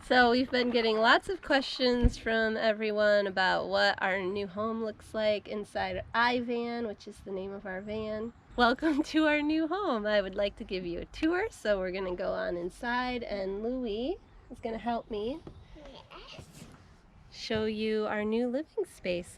So we've been getting lots of questions from everyone about what our new home looks like inside iVan, which is the name of our van. Welcome to our new home. I would like to give you a tour, so we're going to go on inside, and Louie is going to help me show you our new living space.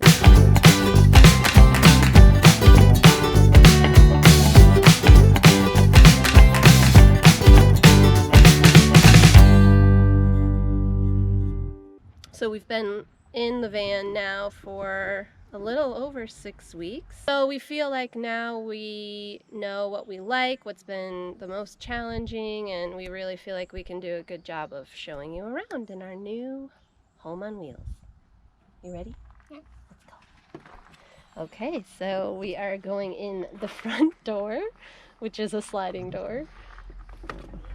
So we've been in the van now for a little over 6 weeks. So we feel like now we know what we like, what's been the most challenging, and we really feel like we can do a good job of showing you around in our new home on wheels. You ready? Yeah. Let's go. Okay, so we are going in the front door, which is a sliding door.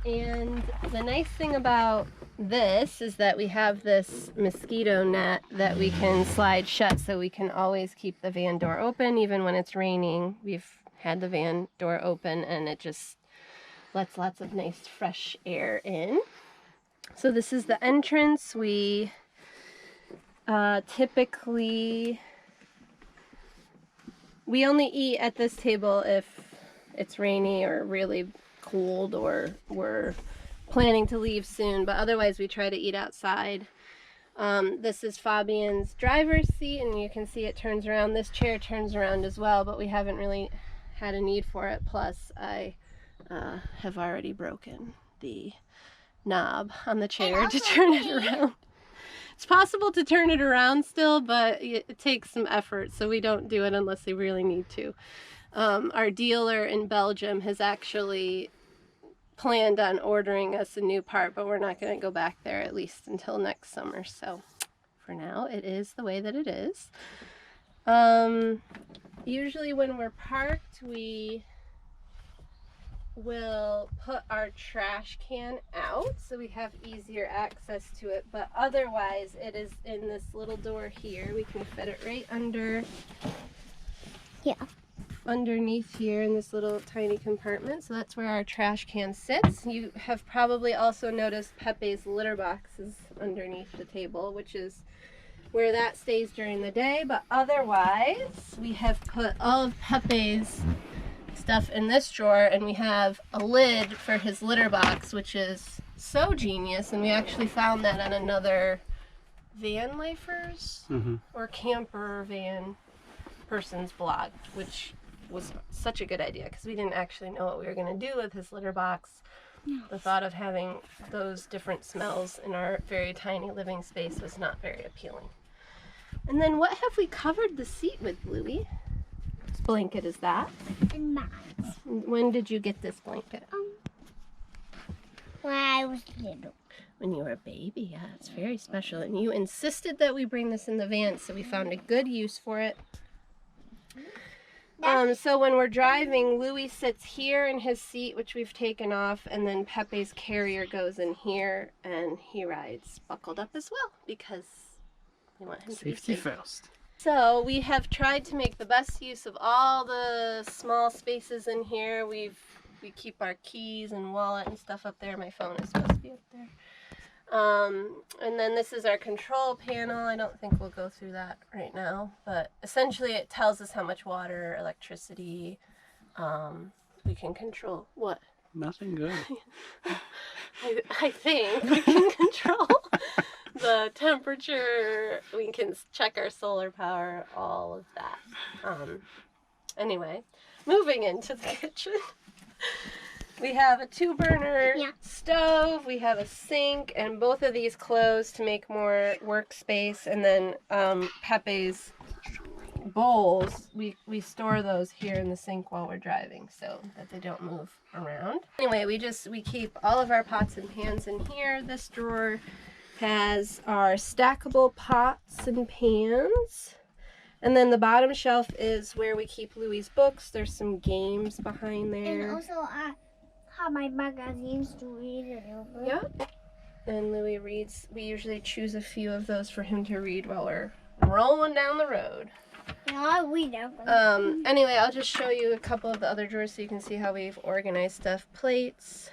And the nice thing about this is that we have this mosquito net that we can slide shut, so we can always keep the van door open even when it's raining. We've had the van door open and it just lets lots of nice fresh air in. So this is the entrance. We typically only eat at this table if it's rainy or really cold or we're planning to leave soon, but otherwise we try to eat outside. This is Fabian's driver's seat, and you can see it turns around. This chair turns around as well, but we haven't really had a need for it. Plus I have already broken the knob on the chair to turn it around. It's possible to turn it around still, but it takes some effort, so we don't do it unless they really need to. Our dealer in Belgium has actually planned on ordering us a new part, but we're not going to go back there at least until next summer. So for now, it is the way that it is. Usually when we're parked, we will put our trash can out so we have easier access to it, but otherwise it is in this little door here. We can fit it right under, underneath here in this little tiny compartment. So that's where our trash can sits. You have probably also noticed Pepe's litter box is underneath the table, which is where that stays during the day, but otherwise we have put all of Pepe's stuff in this drawer, and we have a lid for his litter box, which is so genius. And we actually found that on another van lifers or camper van person's blog, which was such a good idea because we didn't actually know what we were going to do with his litter box. The thought of having those different smells in our very tiny living space was not very appealing. And then what have we covered the seat with, Louie? Whose blanket is that? And mine. When did you get this blanket? When I was little. When you were a baby. Yeah, it's very special. And you insisted that we bring this in the van, so we found a good use for it. So when we're driving, Louie sits here in his seat, which we've taken off, and then Pepe's carrier goes in here, and he rides buckled up as well because we want him to be safe. Safety first. So we have tried to make the best use of all the small spaces in here. We keep our keys and wallet and stuff up there. My phone is supposed to be up there. And then this is our control panel. I don't think we'll go through that right now, but essentially it tells us how much water, electricity, we can control. What? Nothing good. I think we can control the temperature. We can check our solar power, all of that. Anyway, moving into the kitchen. We have a 2-burner stove, we have a sink, and both of these close to make more workspace. And then Pepe's bowls, we store those here in the sink while we're driving so that they don't move around. Anyway, we keep all of our pots and pans in here. This drawer has our stackable pots and pans. And then the bottom shelf is where we keep Louie's books. There's some games behind there. And also I have my magazines to read. Yep. And Louie reads. We usually choose a few of those for him to read while we're rolling down the road. Yeah, I'll read them. Anyway, I'll just show you a couple of the other drawers so you can see how we've organized stuff. Plates,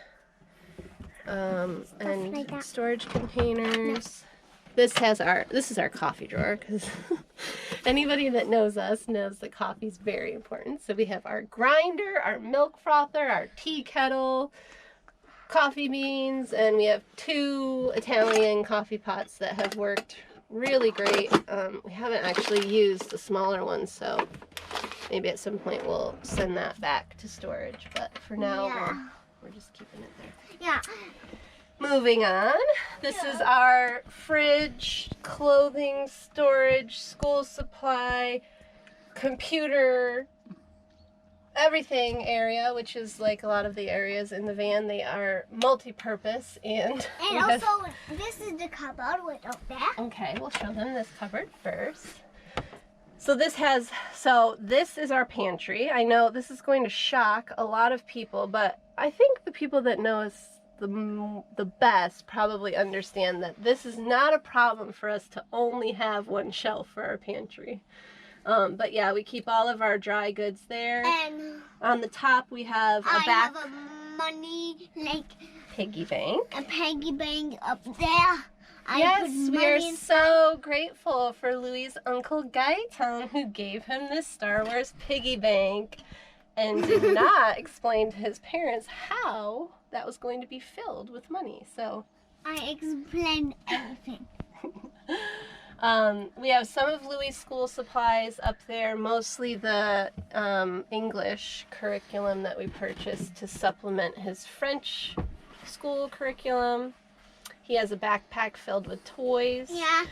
and like that. storage containers. This is our coffee drawer, because anybody that knows us knows that coffee is very important. So we have our grinder, our milk frother, our tea kettle, coffee beans, and we have 2 Italian coffee pots that have worked really great. We haven't actually used the smaller one, so maybe at some point we'll send that back to storage. But for now, Yeah. we're just keeping it there. Yeah. Moving on, this is our fridge, clothing storage, school supply, computer, everything area, which is like a lot of the areas in the van. They are multi-purpose, and we And have- also, this is the cupboard with up there. okay, we'll show them this cupboard first. So this is our pantry. I know this is going to shock a lot of people, but I think the people that know us the best probably understand that this is not a problem for us to only have one shelf for our pantry. But yeah, we keep all of our dry goods there. And On the top we have I a back have a money, like piggy bank. a piggy bank up there. I Yes, put we are money in- so grateful for Louis' Uncle Gaetan, who gave him this Star Wars piggy bank and did not explain to his parents how that was going to be filled with money. So I explained everything. we have some of Louis' school supplies up there, mostly the English curriculum that we purchased to supplement his French school curriculum. He has a backpack filled with toys. Yeah.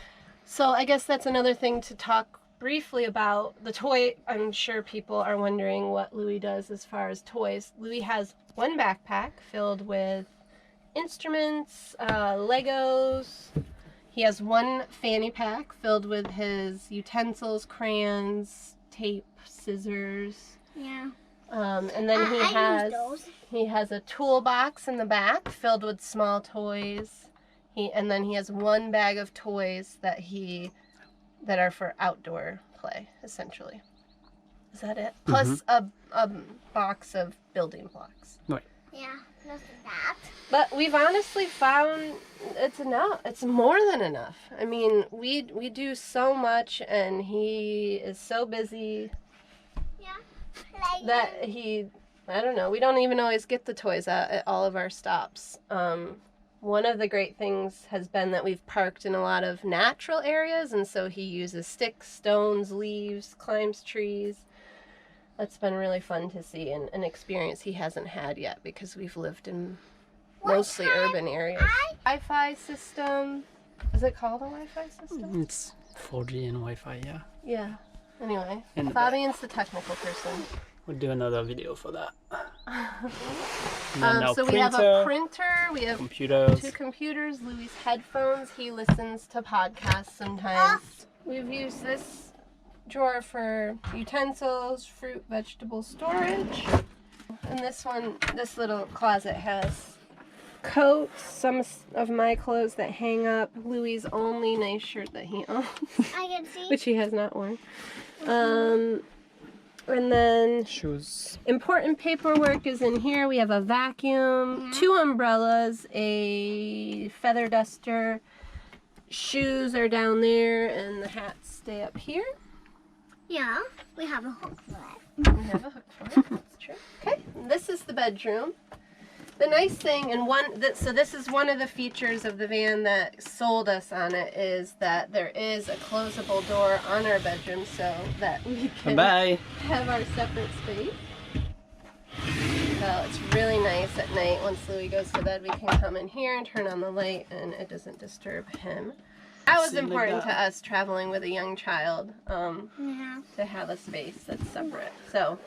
So I guess that's another thing to talk briefly about. The toy, I'm sure people are wondering what Louis does as far as toys. Louis has one backpack filled with instruments, Legos. He has one fanny pack filled with his utensils, crayons, tape, scissors. Yeah. And then I use those. he has a toolbox in the back filled with small toys. And then he has one bag of toys that are for outdoor play, essentially. Is that it? Plus a box of building blocks. Yeah. Look at that. But we've honestly found it's enough. It's more than enough. I mean, we do so much, and he is so busy Yeah. Like that I don't know, we don't even always get the toys at all of our stops. One of the great things has been that we've parked in a lot of natural areas, and so he uses sticks, stones, leaves, climbs trees. That's been really fun to see, and an experience he hasn't had yet because we've lived in mostly urban areas. Wi-Fi system. Is it called a Wi-Fi system? It's 4G and Wi-Fi, yeah. Yeah. Anyway, In the Fabian's the technical person. We'll do another video for that. And then now So we have a printer, we have computers. 2 computers, Louis' headphones. He listens to podcasts sometimes. We've used this drawer for utensils, fruit, vegetable storage. And this little closet has coats, some of my clothes that hang up, Louis' only nice shirt that he owns, I can see. which he has not worn. And then Shoes. important paperwork is in here. We have a vacuum, 2 umbrellas, a feather duster. Shoes are down there, and the hats stay up here. Yeah. We have a hook for it. We have a hook for it. That's true. Okay, and this is the bedroom. The nice thing, so this is one of the features of the van that sold us on it, is that there is a closable door on our bedroom so that we can Bye. have our separate space. So it's really nice at night. Once Louis goes to bed, we can come in here and turn on the light, and it doesn't disturb him. That was See, like important to that. us traveling with a young child, Yeah. to have a space that's separate. So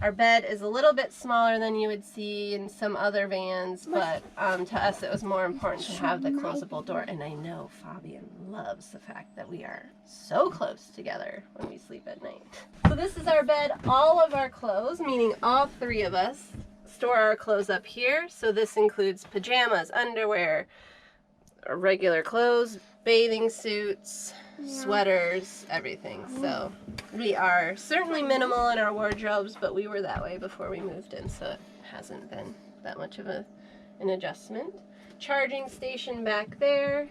our bed is a little bit smaller than you would see in some other vans, but to us it was more important to have the closable door. And I know Fabian loves the fact that we are so close together when we sleep at night. So this is our bed. All of our clothes, meaning all 3 of us, store our clothes up here. So this includes pajamas, underwear, regular clothes, bathing suits, sweaters, everything. So we are certainly minimal in our wardrobes, but we were that way before we moved in, so it hasn't been that much of an adjustment. charging station back there.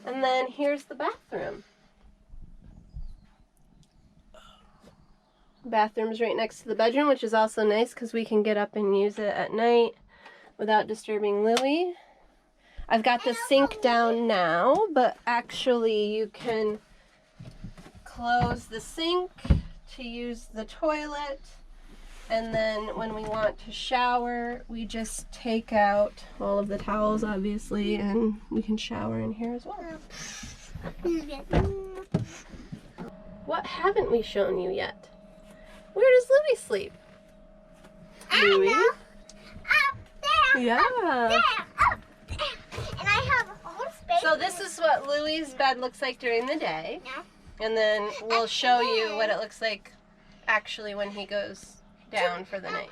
And then here's the bathroom. Bathroom's right next to the bedroom, which is also nice because we can get up and use it at night without disturbing Louie. I've got the sink down now, but actually you can close the sink to use the toilet. And then when we want to shower, we just take out all of the towels, obviously, and we can shower in here as well. What haven't we shown you yet? Where does Louie sleep? Louie? Up there. Yeah. Up there. Up there. And I have a whole space. So this is what Louie's bed looks like during the day. Yeah. And then we'll show you what it looks like actually when he goes down for the night.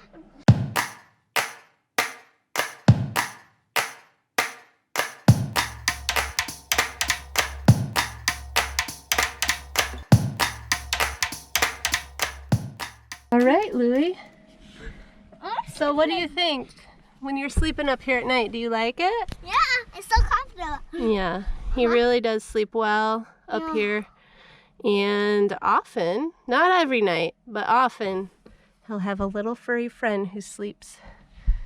All right, Louie. So what do you think when you're sleeping up here at night? Do you like it? Yeah, it's so comfortable. Yeah, he really does sleep well up Yeah. here. And often, not every night, but often, he'll have a little furry friend who sleeps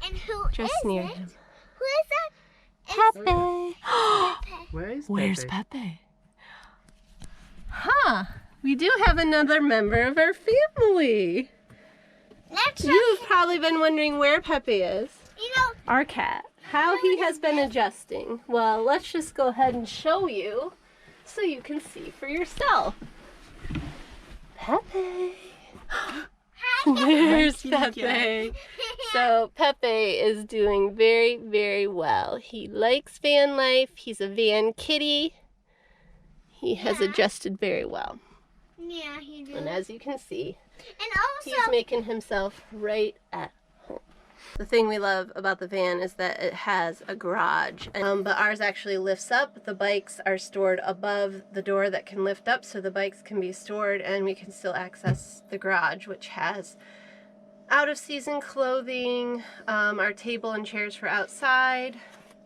And who just is near it? him. Who is that? Pepe. Pepe. Where is Where's Pepe? Pepe? Huh. We do have another member of our family. Let's You've probably been wondering where Pepe is. you know, Our cat. How he has been adjusting. Well, let's just go ahead and show you so you can see for yourself. Pepe. There's Pepe. So Pepe is doing very, very well. He likes van life. He's a van kitty. He has adjusted very well. yeah, he did. And as you can see, And he's also, making himself right at home. The thing we love about the van is that it has a garage, but ours actually lifts up. The bikes are stored above the door that can lift up, so the bikes can be stored and we can still access the garage, which has out-of-season clothing, our table and chairs for outside,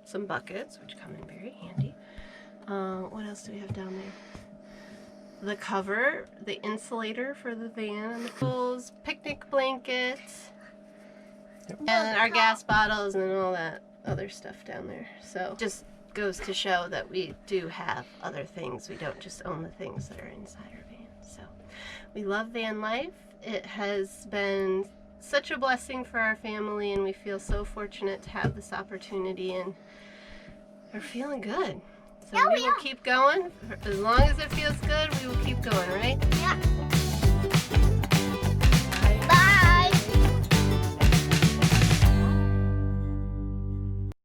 some buckets, which come in very handy. What else do we have down there? The cover, the insulator for the van, and the tools, picnic blankets, and our gas bottles and all that other stuff down there. So just goes to show that we do have other things. We don't just own the things that are inside our van. So we love van life. It has been such a blessing for our family, and we feel so fortunate to have this opportunity, and we're feeling good. So we will keep going as long as it feels